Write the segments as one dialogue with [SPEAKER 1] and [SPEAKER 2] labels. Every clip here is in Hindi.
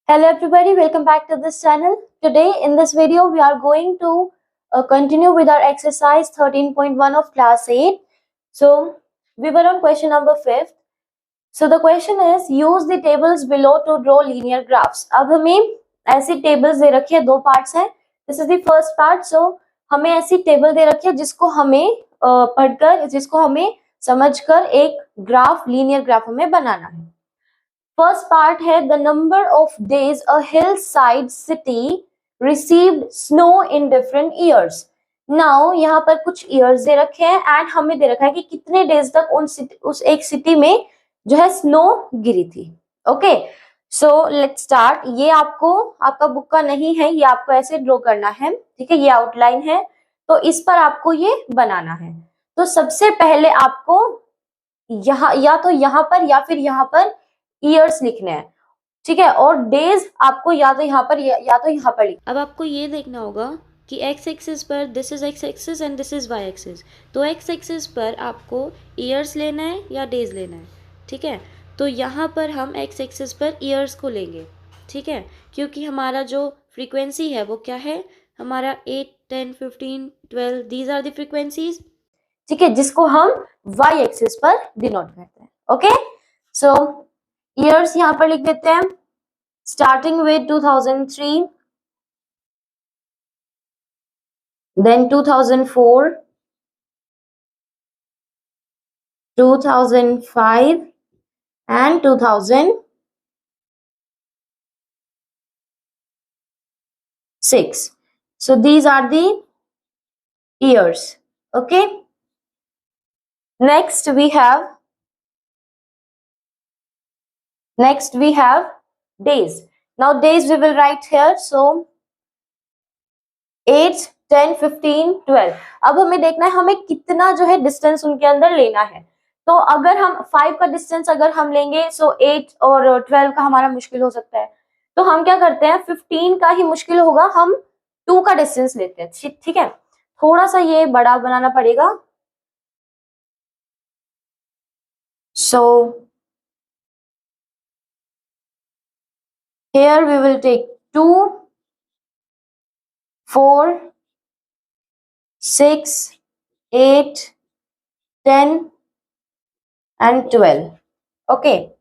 [SPEAKER 1] Hello everybody, welcome back to this channel. Today in this video we are going to continue with our exercise 13.1 of class 8. So we were on question number 5th. So the question is use the tables below to draw linear graphs. अब हमें ऐसी tables दे रखी है, दो parts है. This is the first part. So हमें ऐसी table दे रखी है जिसको हमें पढ़कर, जिसको हमें समझकर एक ग्राफ, linear graph हमें बनाना है. फर्स्ट पार्ट है the number of days a hill side city received snow in different years. Now यहाँ पर कुछ ईयर्स दे रखे हैं एंड हमें दे रखा है कि कितने डेज तक उस एक सिटी में जो है स्नो गिरी थी. Okay, so let's start. ये आपका बुक का नहीं है, ये आपको ऐसे ड्रॉ करना है. ठीक है, ये आउटलाइन है, तो इस पर आपको ये बनाना है. तो सबसे पहले आपको यहाँ या तो यहाँ पर या फिर यहाँ पर ईयर्स लिखने हैं. ठीक है, और डेज आपको या तो यहाँ पर या तो यहाँ पर लिखना.
[SPEAKER 2] अब आपको ये देखना होगा कि एक्स एक्सिस पर this is X axis and this is Y axis. तो एक्स एक्सिस पर आपको ईयर्स लेना है या डेज लेना है. ठीक है, तो यहाँ पर हम एक्स एक्सिस पर ईयर्स को लेंगे. ठीक है, क्योंकि हमारा जो फ्रीक्वेंसी है वो क्या है, हमारा 8, 10, 15, 12 दीज आर द फ्रीक्वेंसीज.
[SPEAKER 1] ठीक है, जिसको हम वाई एक्सिस पर डिनोट करते हैं. ओके, सो ईयर्स यहाँ पर लिख देते हैं starting with 2003, then 2004, 2005 and 2006. So these are the years. Okay, next we have days. Now days we will write here. So 8, 10, 15, 12. अब हमें देखना है हमें कितना जो है डिस्टेंस उनके अंदर लेना है. तो अगर हम 5 का डिस्टेंस अगर हम लेंगे सो 8 और 12 का हमारा मुश्किल हो सकता है. तो हम क्या करते हैं, 15 का ही मुश्किल होगा, हम 2 का डिस्टेंस लेते हैं. ठीक है, थोड़ा सा ये बड़ा बनाना पड़ेगा. So here we will take 2, 4, 6, 8, 10 and 12. Okay,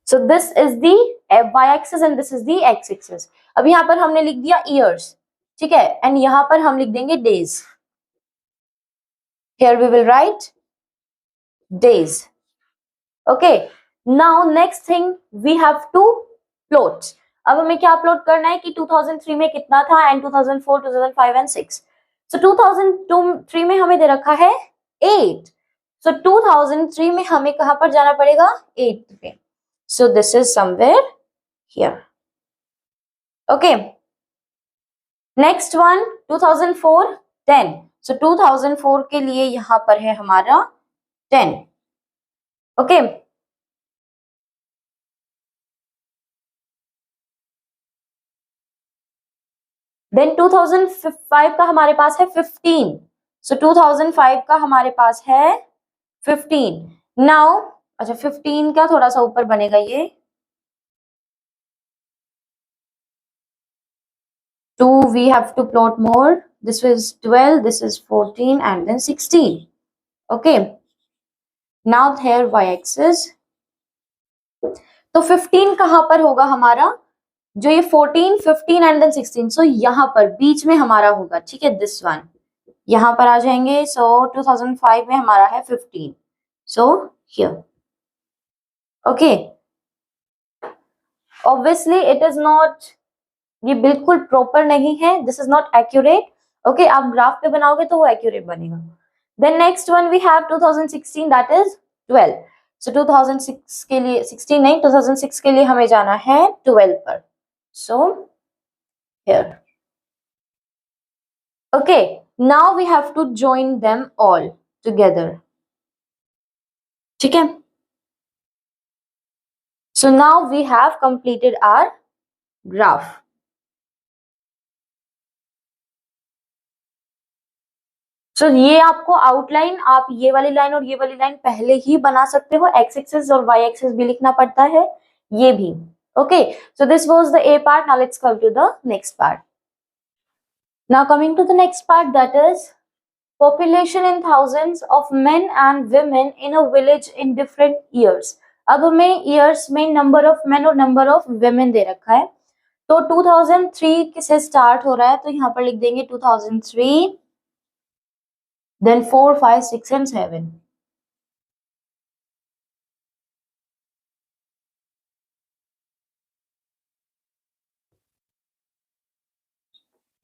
[SPEAKER 1] so this is the y axis and this is the x axis. अब यहाँ पर हमने लिख दिया years. ठीक है, एंड यहाँ पर हम लिख देंगे days. Here we will write days. Okay, now next thing we have to plot. अब हमें क्या प्लॉट करना है कि 2003 में कितना था एंड 2004, 2005 एंड 6. सो 2003 में हमें दे रखा है 8. सो 2003 में हमें कहां पर जाना पड़ेगा, 8 पे. So this is somewhere here. Okay, next one 2004, 10. सो 2004 के लिए यहां पर है हमारा 10. ओके, देन 2005 का हमारे पास है 15. सो 2005 का हमारे पास है 15. नाउ अच्छा 15 का थोड़ा सा ऊपर बनेगा ये 2. We have to plot more. This is 12, this is 14 and then 16. Okay, now here y axis. तो 15 कहां पर होगा हमारा, जो ये 14, 15 एंड देन 16. सो यहाँ पर बीच में हमारा होगा. ठीक है, दिस वन यहाँ पर आ जाएंगे. सो 2005 में हमारा है 15. So here. Okay, obviously it is not, ये बिल्कुल प्रॉपर नहीं है, this is not accurate. Okay, आप ग्राफ पे बनाओगे तो वो एक्यूरेट बनेगा. Then next one we have 2016, that is 12. So 2006 के लिए 16 नहीं, 2006 के लिए हमें जाना है 12 पर. So here. Okay, now we have to join them all together. ठीक है, so now we have completed our graph. सो ये आपको आउटलाइन, आप ये वाली लाइन और ये वाली लाइन पहले ही बना सकते हो, एक्स एक्सिस और वाई एक्सिस भी लिखना पड़ता है, ये भी। Okay, so this was the A part. Now let's come to the next part. Now coming to the next part, that is population in thousands of men and women in a village in different years. अब हमें years में number of men और number of women दे रखा है. तो 2003 से स्टार्ट हो रहा है, तो यहाँ पर लिख देंगे 2003, then 4, 5, 6 and 7.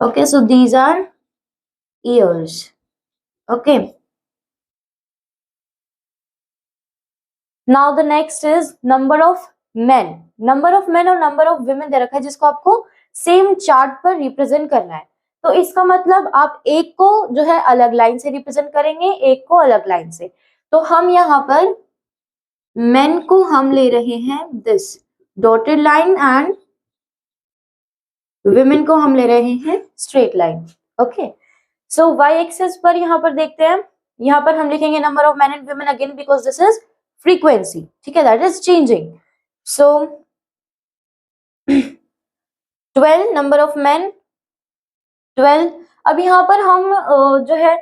[SPEAKER 1] Okay, so these are years. Okay. Now the next is number of men. Number of men और number of women दे रखा है, जिसको आपको सेम चार्ट पर रिप्रेजेंट करना है. तो इसका मतलब आप एक को जो है अलग लाइन से रिप्रेजेंट करेंगे, एक को अलग लाइन से. तो हम यहाँ पर men को हम ले रहे हैं this dotted line and women को हम ले रहे हैं स्ट्रेट लाइन. ओके, सो y एक्सिस पर यहाँ पर देखते हैं, यहाँ पर हम लिखेंगे number of men and women again because this is frequency. ठीक है, that is changing. So 12 number of men 12. अब यहाँ पर हम जो है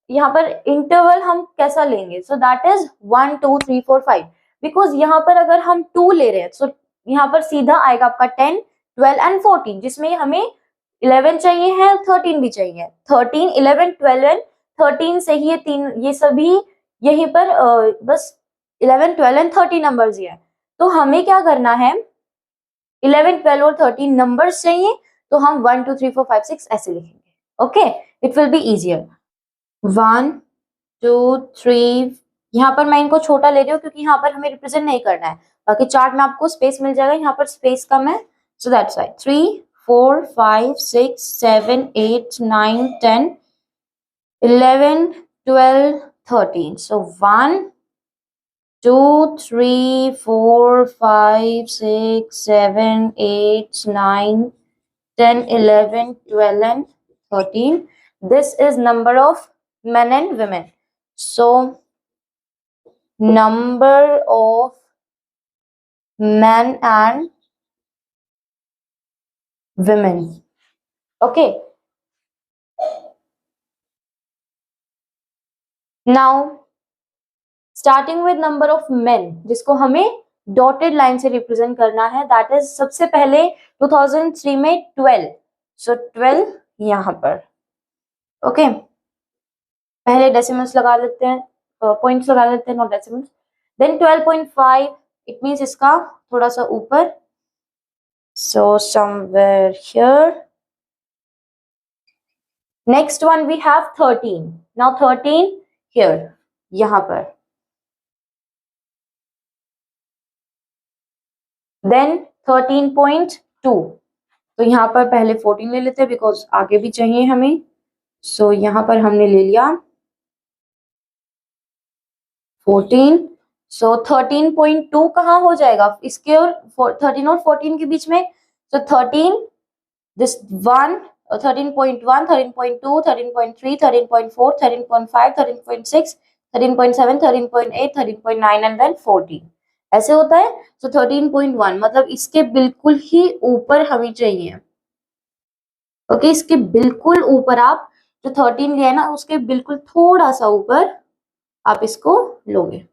[SPEAKER 1] यहाँ पर इंटरवल हम कैसा लेंगे, सो दैट इज 1 2 3 4 5. बिकॉज यहाँ पर अगर हम 2 ले रहे हैं, सो यहाँ पर सीधा आएगा आपका 10 12 एंड 14, जिसमें हमें 11 चाहिए है, 13 भी चाहिए. 13 11 12 एंड 13 से ही ये सभी यहीं पर बस 11 12 एंड 13 नंबर्स ही है. तो हमें क्या करना है, 11 12 और 13 नंबर्स चाहिए, तो हम 1 2 3 4 5 6 ऐसे लिखेंगे. Okay, it will be easier. 1 2 3, यहाँ पर मैं इनको छोटा ले रही हूँ क्योंकि यहाँ पर हमें रिप्रेजेंट नहीं करना है, बाकी चार्ट में आपको स्पेस मिल जाएगा, यहाँ पर स्पेस कम है, so that's why. 3 4 5 6 7 8 9 10 11 12 13. So 1 2 3 4 5 6 7 8 9 10 11 12 and 13. This is number of men and women. So number of men and women. Okay. Now starting with number of men, जिसको हमें डॉटेड लाइन से रिप्रेजेंट करना है, दैट इज सबसे पहले 2003 में 12. सो 12 यहाँ पर. ओके, पहले डेसिमल्स लगा लेते हैं, पॉइंट्स लगा लेते हैं, not decimals. Then 12.5, it means इसका थोड़ा सा ऊपर, so somewhere here. Next one we have 13. Now 13 here, यहाँ पर. देन 13.2, तो यहाँ पर पहले 14 ले लेते हैं बिकॉज आगे भी चाहिए हमें. सो यहाँ पर हमने ले लिया 14. सो 13.2 कहाँ हो जाएगा इसके और 13 और 14 के बीच में. सो 13 दिस 1 13.1 13.2 13.3 13.4 13.5 13.6 13.7 13.8 13.9 एंड देन 14 ऐसे होता है. सो 13.1 मतलब इसके बिल्कुल ही ऊपर हमें चाहिए. ओके, इसके बिल्कुल ऊपर आप जो 13 लिया है ना, उसके बिल्कुल थोड़ा सा ऊपर आप इसको लोगे.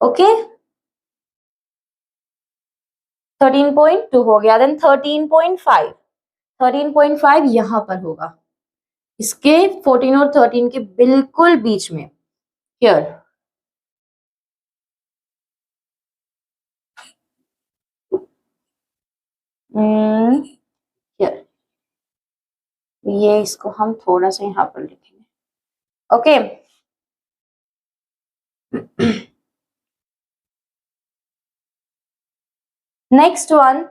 [SPEAKER 1] ओके, 13.2 हो गया. देन 13.5, 13.5 यहाँ पर होगा, इसके 14 और 13 के बिल्कुल बीच में. हियर हियर, ये इसको हम थोड़ा सा यहाँ पर लिखेंगे. Okay, next one.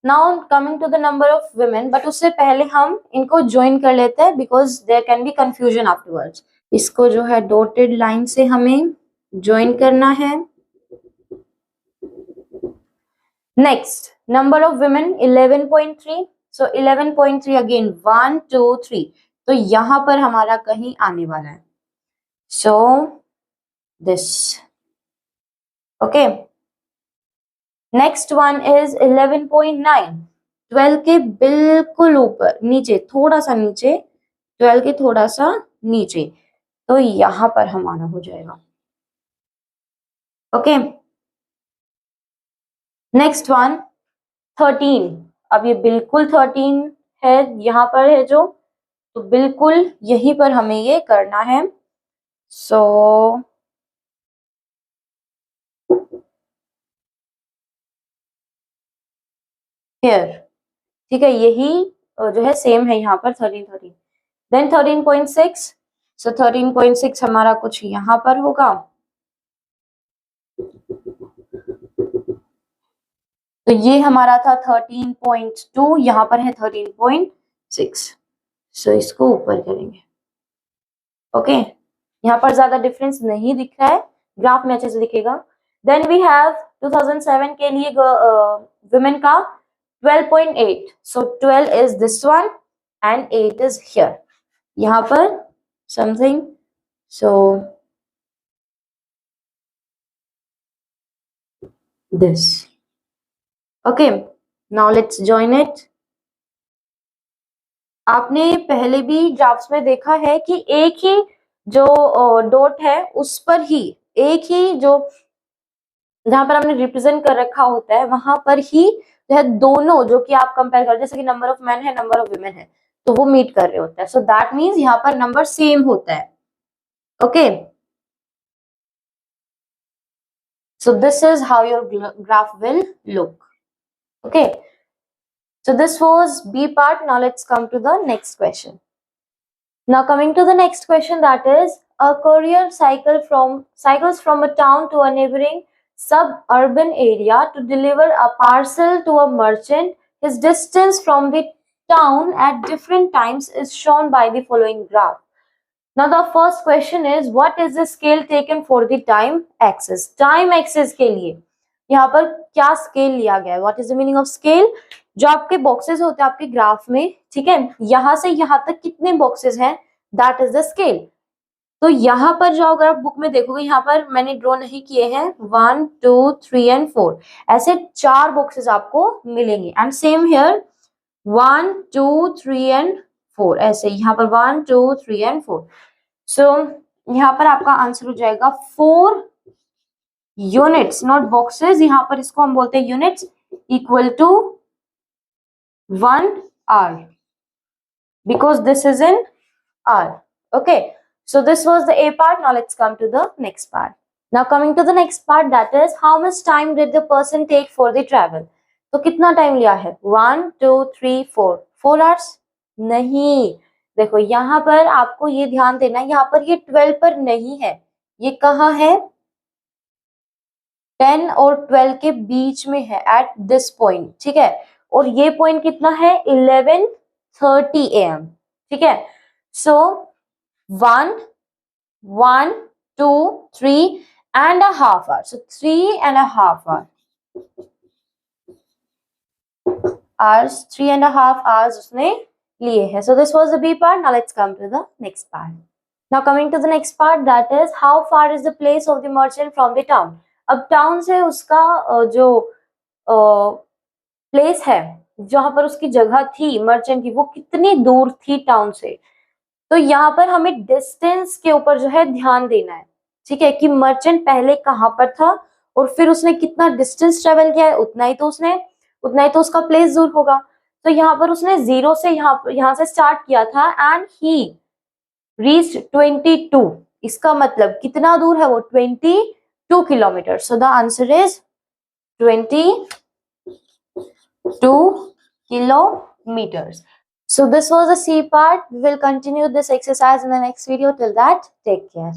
[SPEAKER 1] Now coming to the number of women, but उससे पहले हम इनको ज्वाइन कर लेते हैं because there can be confusion afterwards. इसको जो है डॉटेड लाइन से हमें ज्वाइन करना है. Next number of women 11.3. so 11.3 again 1 2 3. तो यहाँ पर हमारा कहीं आने वाला है. So this. Okay. Next one is 11.9. 12 के बिल्कुल ऊपर नीचे, थोड़ा सा नीचे, 12 के थोड़ा सा नीचे, तो यहाँ पर हमारा हो जाएगा. ओके. Next one 13. अब ये बिल्कुल 13 है, यहाँ पर है जो, तो बिल्कुल यहीं पर हमें ये करना है. सो हियर, ठीक है, यही जो है सेम है यहाँ पर 13. देन 13.6. सो 13.6 हमारा कुछ यहाँ पर होगा. तो ये हमारा था 13.2, यहाँ पर है 13.6. सो इसको ऊपर करेंगे. ओके. यहाँ पर ज्यादा डिफरेंस नहीं दिख रहा है, ग्राफ में अच्छे से दिखेगा. देन वी हैव 2007 के लिए वुमेन का 12.8. सो 12 is this one and 8 is here. यहाँ पर something. So this. Okay. Now let's join it. आपने पहले भी ग्राफ्स में देखा है कि एक ही जो डॉट है उस पर ही, एक ही जो जहां पर हमने रिप्रेजेंट कर रखा होता है वहां पर ही जो है दोनों जो कि आप कंपेयर कर, जैसे कि नंबर ऑफ मैन है, नंबर ऑफ वुमेन है, तो वो मीट कर रहे होते हैं. सो दैट मीन्स यहाँ पर नंबर सेम होता है. Okay. So this is how your graph will look. Okay. So this was B part. Now let's come to the next question. Now coming to the next question, that is a courier cycles from a town to a neighboring suburban area to deliver a parcel to a merchant. His distance from the town at different times is shown by the following graph. Now the first question is, what is the scale taken for the time axis? Time axis के लिए यहाँ पर क्या स्केल लिया गया है? What is the meaning of scale? जो आपके बॉक्सेस होते हैं आपके ग्राफ में, ठीक है, यहां से यहां तक कितने बॉक्सेस हैं, दैट इज द स्केल. तो यहाँ पर जो अगर आप बुक में देखोगे, यहाँ पर मैंने ड्रॉ नहीं किए हैं, 1 2 3 एंड 4 ऐसे 4 बॉक्सेस आपको मिलेंगे. एंड सेम हियर 1 2 3 एंड 4 ऐसे यहाँ पर 1 2 3 एंड 4. सो यहाँ पर आपका आंसर हो जाएगा 4 यूनिट्स, नॉट बॉक्सेस. यहाँ पर इसको हम बोलते हैं units, equal to 1 hour, because this is in hour. Okay, so this was the A part. Now let's come to the next part. Now coming to the next part, that is how much time did the person take for the travel? तो कितना टाइम लिया है? 1 2 3 4 hours? नहीं, देखो यहाँ पर आपको ये ध्यान देना है, यहाँ पर ये 12 पर नहीं है, ये कहाँ है? 10 और 12 के बीच में है, एट दिस पॉइंट. ठीक है, और ये पॉइंट कितना है? 11:30 AM. ठीक है. सो 1 1 2 3 and a half hour. So 3.5 hours, 3.5 hours उसने लिए हैं. So this was the B part. Now let's come to the next part. Now coming to the next part, that is how far is the place of the merchant from the town. अब टाउन से उसका जो प्लेस है, जहां पर उसकी जगह थी मर्चेंट की, वो कितनी दूर थी टाउन से. तो यहाँ पर हमें डिस्टेंस के ऊपर जो है ध्यान देना है. ठीक है, कि मर्चेंट पहले कहाँ पर था और फिर उसने कितना डिस्टेंस ट्रेवल किया है, उतना ही तो उसका प्लेस दूर होगा. तो यहाँ पर उसने 0 से यहाँ से स्टार्ट किया था एंड ही रीच्ड 22. इसका मतलब कितना दूर है वो? 22 kilometre. So the answer is 22 kilometers. So this was the C part. We will continue this exercise in the next video. Till that, take care.